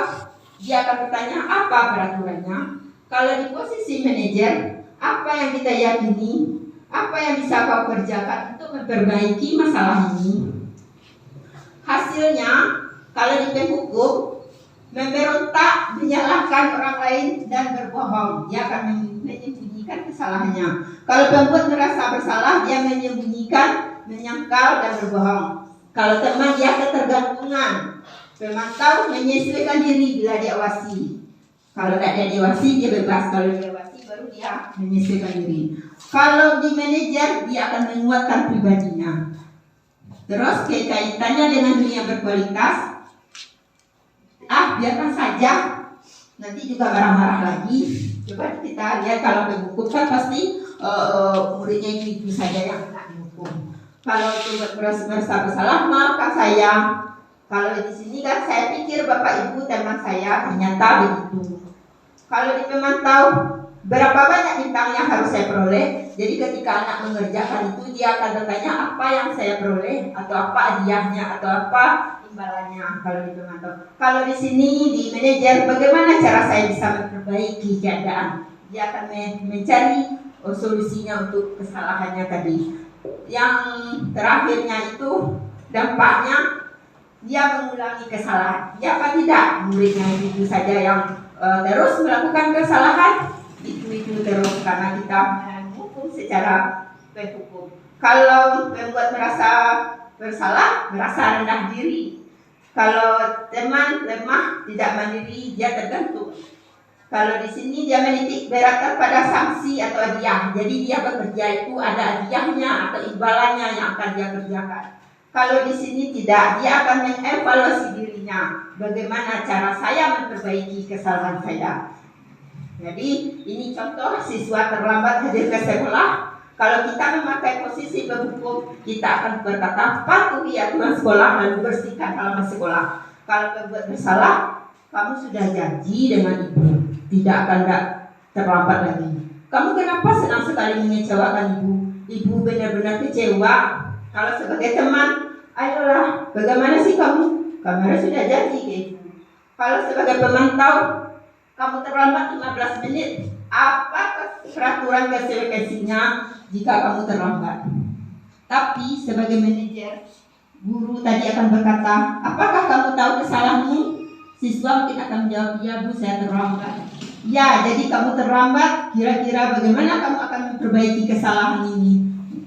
dia akan bertanya apa peraturannya. Kalau di posisi manajer, apa yang kita yakini, apa yang bisa kau kerjakan untuk memperbaiki masalah ini. Hasilnya, kalau di penghukum, memberontak, menyalahkan orang lain dan berbohong. Dia akan menyembunyikan kesalahannya. Kalau pembuat merasa bersalah, dia menyembunyikan, menyangkal dan berbohong. Kalau teman, dia ketergantungan. Pemantau menyesuaikan diri bila diawasi. Kalau tidak dia diawasi, dia bebas. Kalau diawasi, baru dia menyesuaikan diri. Kalau di manajer, dia akan menguatkan pribadinya. Terus kaitannya dengan dunia berkualitas, biarkan saja, nanti juga marah-marah lagi. Coba kita lihat kalau dihukum kan pasti muridnya itu saja yang kena dihukum. Kalau merasa bersalah, maafkan saya. Kalau di sini kan saya pikir Bapak Ibu teman saya ternyata begitu. Kalau di pemantau, berapa banyak bintang yang harus saya peroleh? Jadi ketika anak mengerjakan itu, dia akan bertanya apa yang saya peroleh, atau apa hadiahnya, atau apa imbalannya. Kalau di pemantau, kalau di sini di manajer, bagaimana cara saya bisa memperbaiki keadaan? Dia akan mencari solusinya untuk kesalahannya tadi. Yang terakhirnya itu dampaknya dia mengulangi kesalahan. Ya apa tidak? Muridnya itu saja yang terus melakukan kesalahan, itu terus karena kita menghukum secara hukum. Kalau membuat merasa bersalah, merasa rendah diri. Kalau teman lemah, tidak mandiri, dia tergantung. Kalau di sini dia menitik beratkan pada sanksi atau hadiah. Jadi dia bekerja itu ada hadiahnya atau imbalannya yang akan dia kerjakan. Kalau di sini tidak, dia akan mengevaluasi dirinya. Bagaimana cara saya memperbaiki kesalahan saya. Jadi ini contoh siswa terlambat hadir ke sekolah. Kalau kita memakai posisi penghukum, kita akan berkata patuhi aturan sekolah lalu bersihkan halaman sekolah. Kalau berbuat bersalah, kamu sudah janji dengan ibu tidak akan terlambat lagi. Kamu kenapa senang sekali mengecewakan ibu? Ibu benar-benar kecewa. Kalau sebagai teman, ayolah, bagaimana sih kamu? Kamu sudah janji ke ibu. Kalau sebagai pemantau, kamu terlambat 15 menit. Apa peraturan konsekuensinya jika kamu terlambat? Tapi sebagai manajer, guru tadi akan berkata, apakah kamu tahu kesalahanmu? Siswa mungkin akan menjawab, ya Bu, saya terlambat. Ya, jadi kamu terlambat, kira-kira bagaimana kamu akan memperbaiki kesalahan ini?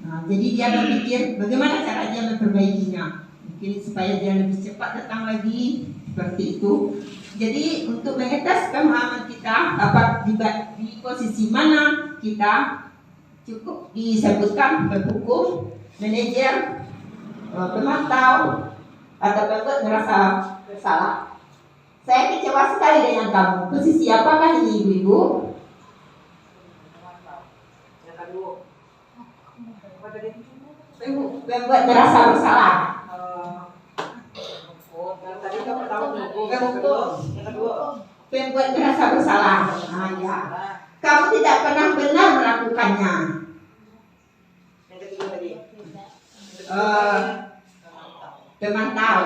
Nah, jadi dia berpikir bagaimana cara dia memperbaikinya. Mungkin supaya dia lebih cepat datang lagi, seperti itu. Jadi untuk mengetes pemahaman kita, di posisi mana kita cukup disebutkan penghukum, manajer, pemantau, atau pembuat merasa bersalah. Saya kecewa sekali dengan kamu. Posisi apakah ini ibu-ibu? Pembuat merasa bersalah. Pembuat merasa bersalah. Ya. Kamu tidak pernah benar melakukannya. Pemantau.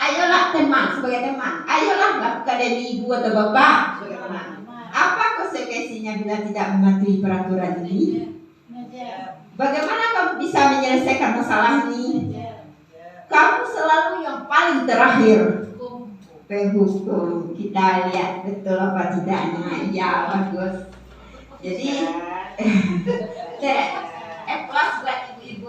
Ayolah teman, sebagai teman, ayolah lakukan dari ibu atau bapak sebagai teman. Apa konsekuensinya bila tidak mematuhi peraturan ini? Bagaimana kamu bisa menyelesaikan masalah ini? Kamu selalu yang paling terakhir. Penghukum, kita lihat betul apa tidaknya. Ya, bagus. Jadi plus buat ibu-ibu.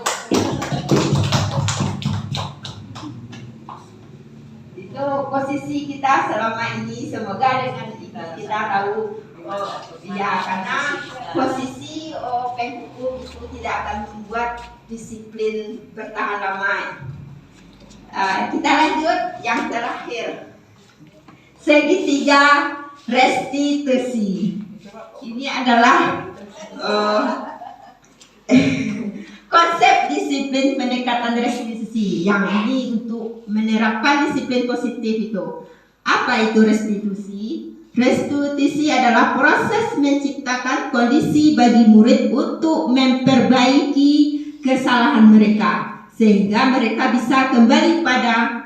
Itu posisi kita selama ini. Semoga dengan itu kita tahu, ya, karena posisi penghukum itu tidak akan membuat disiplin bertahan lama. Kita lanjut yang terakhir. Segitiga restitusi. Ini adalah konsep disiplin pendekatan restitusi. Yang ini untuk menerapkan disiplin positif itu. Apa itu restitusi? Restitusi adalah proses menciptakan kondisi bagi murid untuk memperbaiki kesalahan mereka, sehingga mereka bisa kembali pada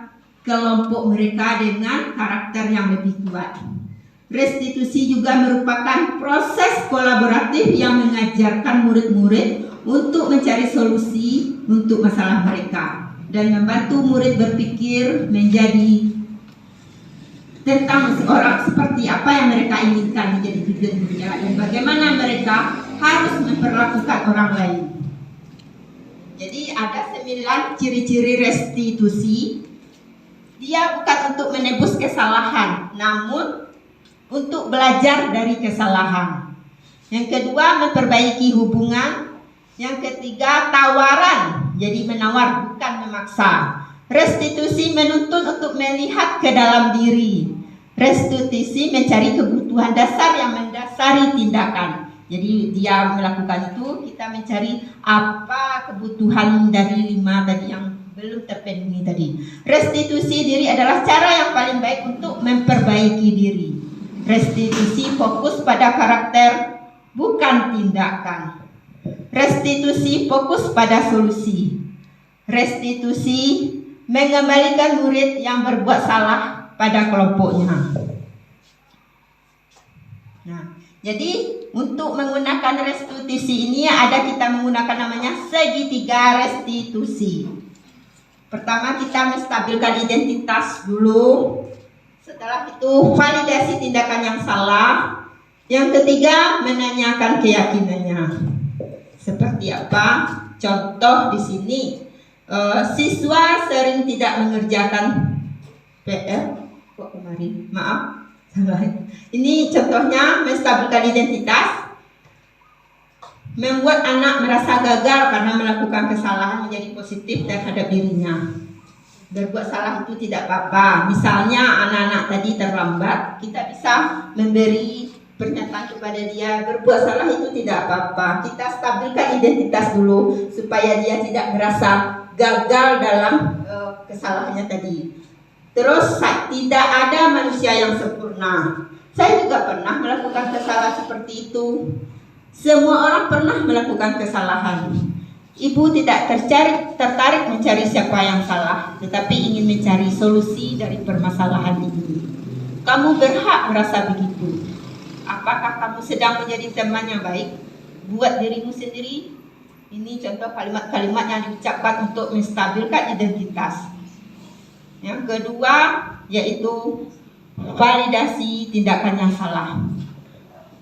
kelompok mereka dengan karakter yang lebih kuat. Restitusi juga merupakan proses kolaboratif yang mengajarkan murid-murid untuk mencari solusi untuk masalah mereka dan membantu murid berpikir menjadi tentang seorang seperti apa yang mereka inginkan menjadi tujuan dunia dan bagaimana mereka harus memperlakukan orang lain. Jadi ada 9 ciri-ciri restitusi. Dia bukan untuk menebus kesalahan, namun untuk belajar dari kesalahan. Yang kedua, memperbaiki hubungan. Yang ketiga, tawaran. Jadi menawar, bukan memaksa. Restitusi menuntut untuk melihat ke dalam diri. Restitusi mencari kebutuhan dasar yang mendasari tindakan. Jadi dia melakukan itu, kita mencari apa kebutuhan dari 5 tadi yang belum terpenuhi tadi. Restitusi diri adalah cara yang paling baik untuk memperbaiki diri. Restitusi fokus pada karakter, bukan tindakan. Restitusi fokus pada solusi. Restitusi mengembalikan murid yang berbuat salah pada kelompoknya. Nah, jadi untuk menggunakan restitusi ini kita menggunakan namanya segitiga restitusi. Pertama, kita menstabilkan identitas dulu. Setelah itu validasi tindakan yang salah. Yang ketiga, menanyakan keyakinannya. Seperti apa? Contoh di sini, siswa sering tidak mengerjakan PR. Kok kemarin? Maaf, salah. Ini contohnya menstabilkan identitas. Membuat anak merasa gagal karena melakukan kesalahan menjadi positif terhadap dirinya. Berbuat salah itu tidak apa-apa. Misalnya anak-anak tadi terlambat, kita bisa memberi pernyataan kepada dia, berbuat salah itu tidak apa-apa. Kita stabilkan identitas dulu supaya dia tidak merasa gagal dalam kesalahannya tadi. Terus, tidak ada manusia yang sempurna. Saya juga pernah melakukan kesalahan seperti itu. Semua orang pernah melakukan kesalahan. Ibu tidak tertarik mencari siapa yang salah, tetapi ingin mencari solusi dari permasalahan ini. Kamu berhak merasa begitu. Apakah kamu sedang menjadi teman yang baik buat dirimu sendiri? Ini contoh kalimat-kalimat yang diucapkan untuk menstabilkan identitas. Yang kedua yaitu validasi tindakan yang salah.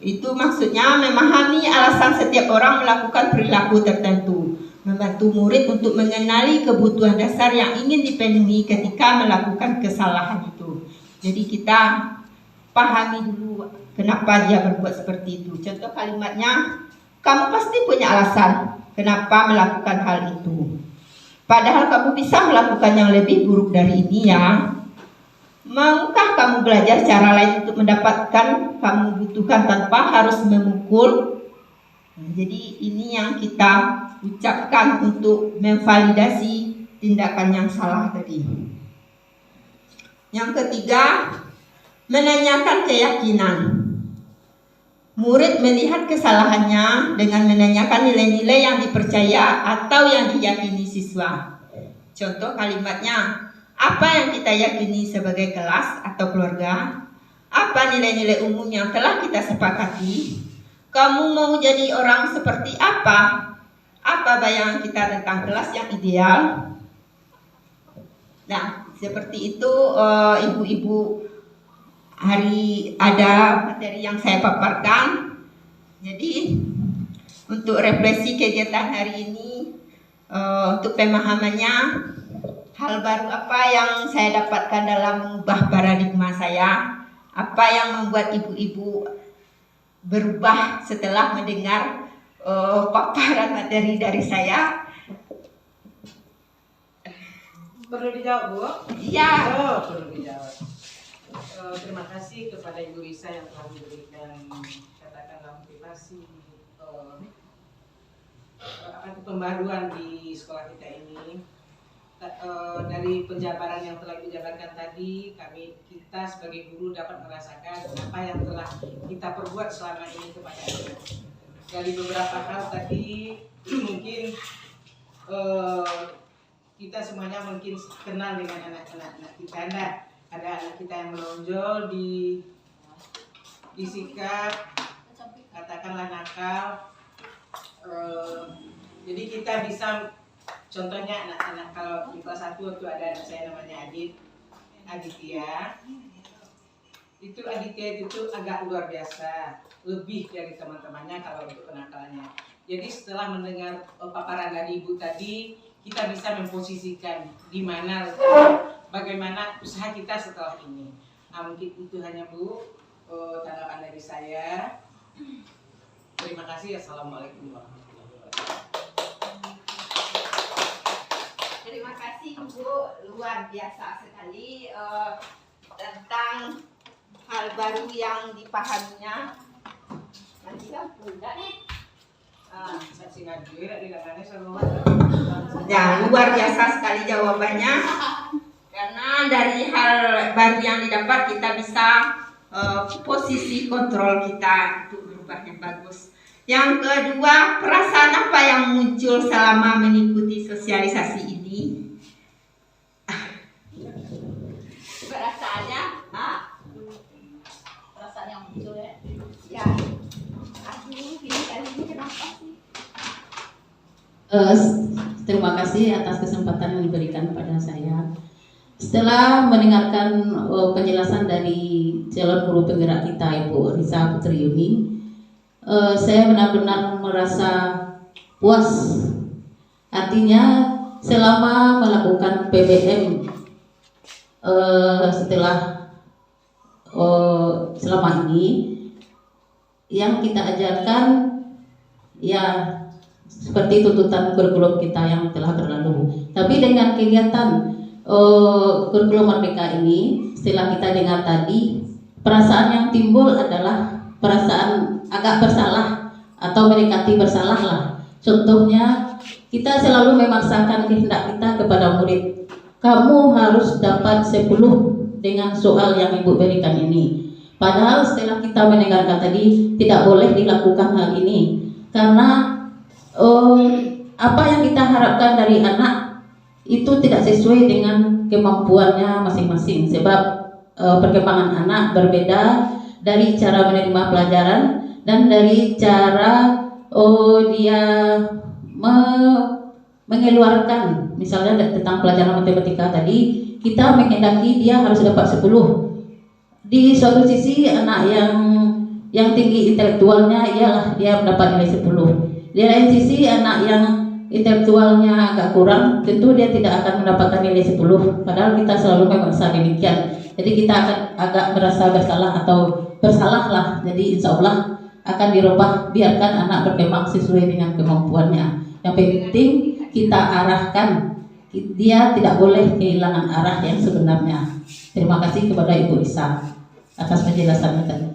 Itu maksudnya memahami alasan setiap orang melakukan perilaku tertentu, membantu murid untuk mengenali kebutuhan dasar yang ingin dipenuhi ketika melakukan kesalahan itu. Jadi kita pahami dulu kenapa dia berbuat seperti itu. Contoh kalimatnya, kamu pasti punya alasan kenapa melakukan hal itu. Padahal kamu bisa melakukan yang lebih buruk dari ini ya. Maukah kamu belajar cara lain untuk mendapatkan kamu butuhkan tanpa harus memukul? Nah, jadi ini yang kita ucapkan untuk memvalidasi tindakan yang salah tadi. Yang ketiga, menanyakan keyakinan. Murid melihat kesalahannya dengan menanyakan nilai-nilai yang dipercaya atau yang diyakini siswa. Contoh kalimatnya, apa yang kita yakini sebagai kelas atau keluarga? Apa nilai-nilai umum yang telah kita sepakati? Kamu mau jadi orang seperti apa? Apa bayangan kita tentang kelas yang ideal? Nah, seperti itu ibu-ibu, hari ada materi yang saya paparkan. Jadi untuk refleksi kegiatan hari ini, untuk pemahamannya, hal baru apa yang saya dapatkan dalam mengubah paradigma saya? Apa yang membuat ibu-ibu berubah setelah mendengar paparan materi dari saya? Perlu dijawab, Bu? Iya. Oh, perlu dijawab. Terima kasih kepada Ibu Risa yang telah memberikan katakanlah motivasi pembaruan di sekolah kita ini. Dari penjabaran yang telah dijabarkan tadi, kita sebagai guru dapat merasakan apa yang telah kita perbuat selama ini kepada anak. Dari beberapa hal tadi mungkin kita semuanya mungkin kenal dengan anak-anak kita. Ada anak kita yang menonjol di sikap, katakanlah nakal. Jadi kita bisa, contohnya anak-anak kalau di kelas 1 itu ada anak saya namanya Aditya. itu Aditya itu agak luar biasa, lebih dari teman-temannya kalau untuk penakalannya. Jadi setelah mendengar paparan dari Ibu tadi, kita bisa memposisikan di mana, bagaimana usaha kita setelah ini. Nah, mungkin itu hanya Bu tanggapan dari saya. Terima kasih. Assalamualaikum warahmatullahi wabarakatuh. Terima kasih Bu, luar biasa sekali tentang hal baru yang dipahaminya. Nanti kan enggak nih. Saksi Najwa dilakukannya semua. Ya, luar biasa sekali jawabannya. Karena dari hal baru yang didapat kita bisa posisi kontrol kita untuk berubah yang bagus. Yang kedua, perasaan apa yang muncul selama mengikuti sosialisasi ini? Perasaannya, Perasaan yang muncul ya. ya, aduh, ini kali ini kenapa sih? Terima kasih atas kesempatan yang diberikan pada saya. Setelah mendengarkan penjelasan dari calon guru penggerak kita, Ibu Risa Putri Yuni, saya benar-benar merasa puas. Artinya selama melakukan PBM selama ini yang kita ajarkan ya seperti tuntutan kurikulum kita yang telah berlalu. Tapi dengan kegiatan kurikulum Merdeka ini, setelah kita dengar tadi, perasaan yang timbul adalah perasaan agak bersalah atau mendekati bersalah lah. Contohnya, kita selalu memaksakan kehendak kita kepada murid. Kamu harus dapat 10 dengan soal yang Ibu berikan ini. Padahal setelah kita mendengarkan tadi, tidak boleh dilakukan hal ini. Karena apa yang kita harapkan dari anak itu tidak sesuai dengan kemampuannya masing-masing. Sebab perkembangan anak berbeda dari cara menerima pelajaran dan dari cara dia mengeluarkan, misalnya tentang pelajaran matematika tadi, kita menghendaki dia harus dapat 10. Di suatu sisi anak yang tinggi intelektualnya ialah dia mendapat nilai 10. Di lain sisi anak yang intelektualnya agak kurang, tentu dia tidak akan mendapatkan nilai 10. Padahal kita selalu memaksa demikian. Jadi kita akan agak merasa bersalah atau bersalah lah. Jadi insya Allah akan dirubah, biarkan anak berkembang sesuai dengan kemampuannya. Yang penting kita arahkan, dia tidak boleh kehilangan arah yang sebenarnya. Terima kasih kepada Ibu Risa atas penjelasannya tadi.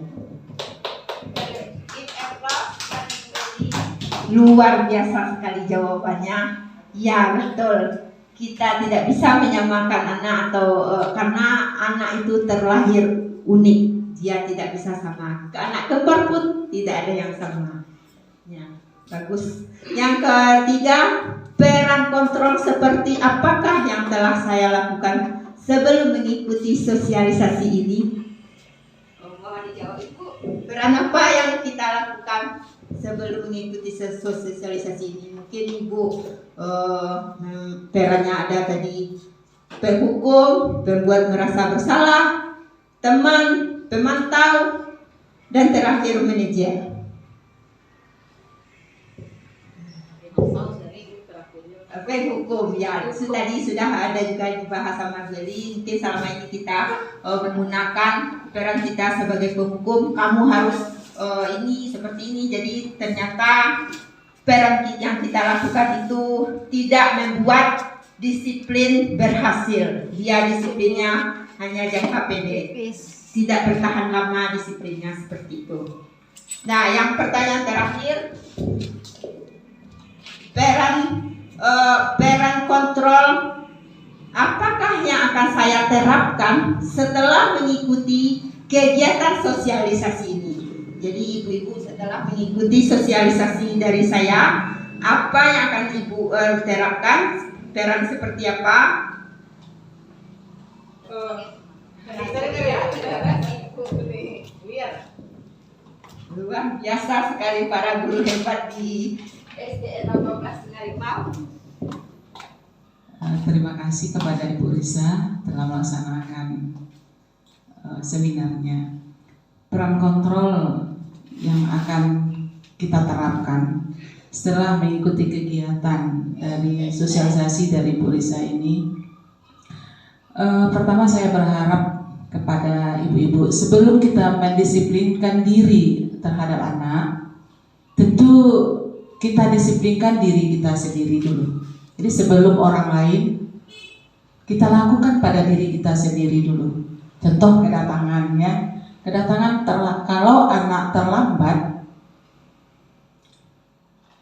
Luar biasa sekali jawabannya. Ya betul, kita tidak bisa menyamakan anak atau karena anak itu terlahir unik, dia tidak bisa sama. Anak kembar pun tidak ada yang sama. Ya, bagus. Yang ketiga, peran kontrol seperti apakah yang telah saya lakukan sebelum mengikuti sosialisasi ini? Mohon dijawab Ibu. Peran apa yang kita lakukan sebelum mengikuti sosialisasi ini? Mungkin Ibu perannya ada tadi penghukum, pembuat merasa bersalah, teman, pemantau, dan terakhir manajer. Penghukum ya, tadi sudah ada juga di bahasa Marjali. Mungkin selama ini kita menggunakan peran kita sebagai penghukum, kamu harus ini seperti ini. Jadi ternyata peran yang kita lakukan itu tidak membuat disiplin berhasil. Dia disiplinnya hanya jangka pendek, tidak bertahan lama disiplinnya seperti itu. Nah, yang pertanyaan terakhir, peran kontrol apakah yang akan saya terapkan setelah mengikuti kegiatan sosialisasi ini? Jadi ibu-ibu setelah mengikuti sosialisasi dari saya, apa yang akan ibu terapkan? Peran seperti apa? Luar biasa sekali para guru hebat di SDN 18 Ngarimau. Terima kasih kepada Ibu Risa telah melaksanakan seminarnya. Peran kontrol yang akan kita terapkan setelah mengikuti kegiatan dari sosialisasi dari Bu Risa ini. Pertama saya berharap kepada ibu-ibu, sebelum kita mendisiplinkan diri terhadap anak, tentu kita disiplinkan diri kita sendiri dulu. Jadi sebelum orang lain, kita lakukan pada diri kita sendiri dulu. Contoh kedatangannya, kalau anak terlambat,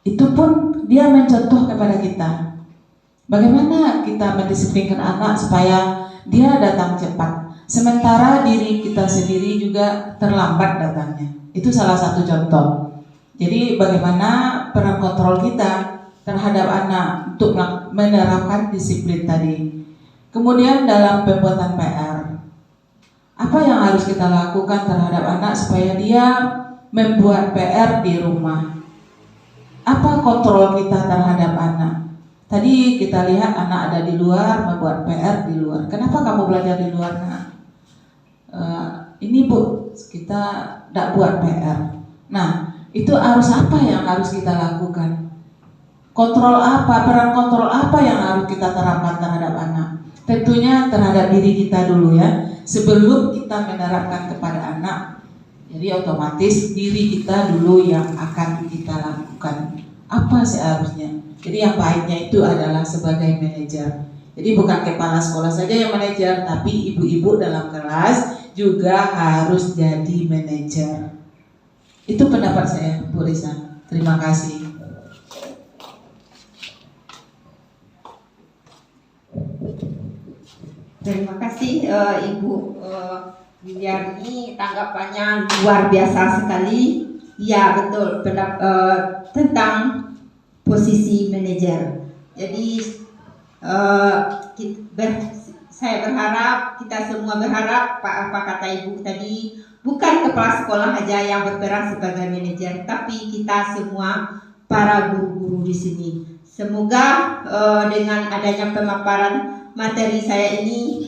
itu pun dia mencontoh kepada kita. Bagaimana kita mendisiplinkan anak supaya dia datang cepat, sementara diri kita sendiri juga terlambat datangnya. Itu salah satu contoh. Jadi bagaimana peran kontrol kita terhadap anak untuk menerapkan disiplin tadi. Kemudian dalam pembuatan PR, apa yang harus kita lakukan terhadap anak supaya dia membuat PR di rumah? Apa kontrol kita terhadap anak? Tadi kita lihat anak ada di luar membuat PR di luar. Kenapa kamu belajar di luar, nak? Ini Bu, kita tidak buat PR. Nah, itu harus apa yang harus kita lakukan? Kontrol apa, peran kontrol apa yang harus kita terapkan terhadap anak? Tentunya terhadap diri kita dulu ya, sebelum kita menerapkan kepada anak. Jadi otomatis diri kita dulu yang akan kita lakukan. Apa seharusnya? Jadi yang baiknya itu adalah sebagai manajer. Jadi bukan kepala sekolah saja yang manajer, tapi ibu-ibu dalam kelas juga harus jadi manajer. Itu pendapat saya, Bu Risa. Terima kasih. Terima kasih Ibu Wilyani, tanggapannya luar biasa sekali. Ya betul, tentang posisi manajer. Jadi saya berharap, kita semua berharap, apa kata Ibu tadi, bukan kepala sekolah aja yang berperan sebagai manajer, tapi kita semua para guru-guru di sini. Semoga dengan adanya pemaparan materi saya ini,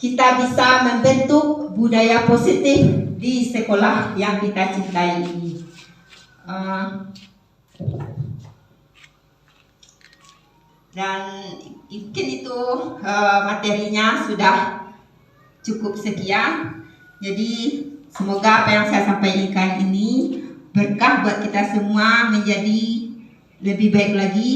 kita bisa membentuk budaya positif di sekolah yang kita cintai ini. Dan mungkin itu materinya sudah cukup sekian. Jadi semoga apa yang saya sampaikan ini berkah buat kita semua menjadi lebih baik lagi.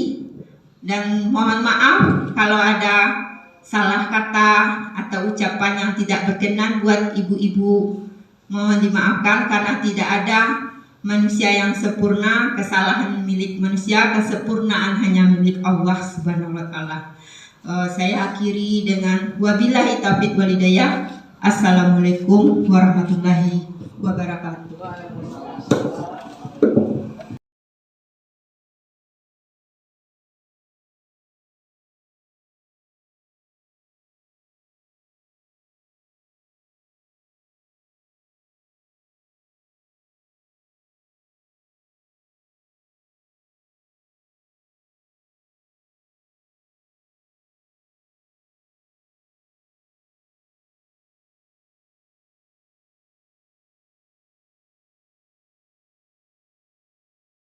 Dan mohon maaf kalau ada salah kata atau ucapan yang tidak berkenan buat ibu-ibu. Mohon dimaafkan karena tidak ada manusia yang sempurna, kesalahan milik manusia, kesempurnaan hanya milik Allah Subhanahu wa taala. Saya akhiri dengan wabillahi taufiq wal hidayah. Assalamualaikum warahmatullahi wabarakatuh.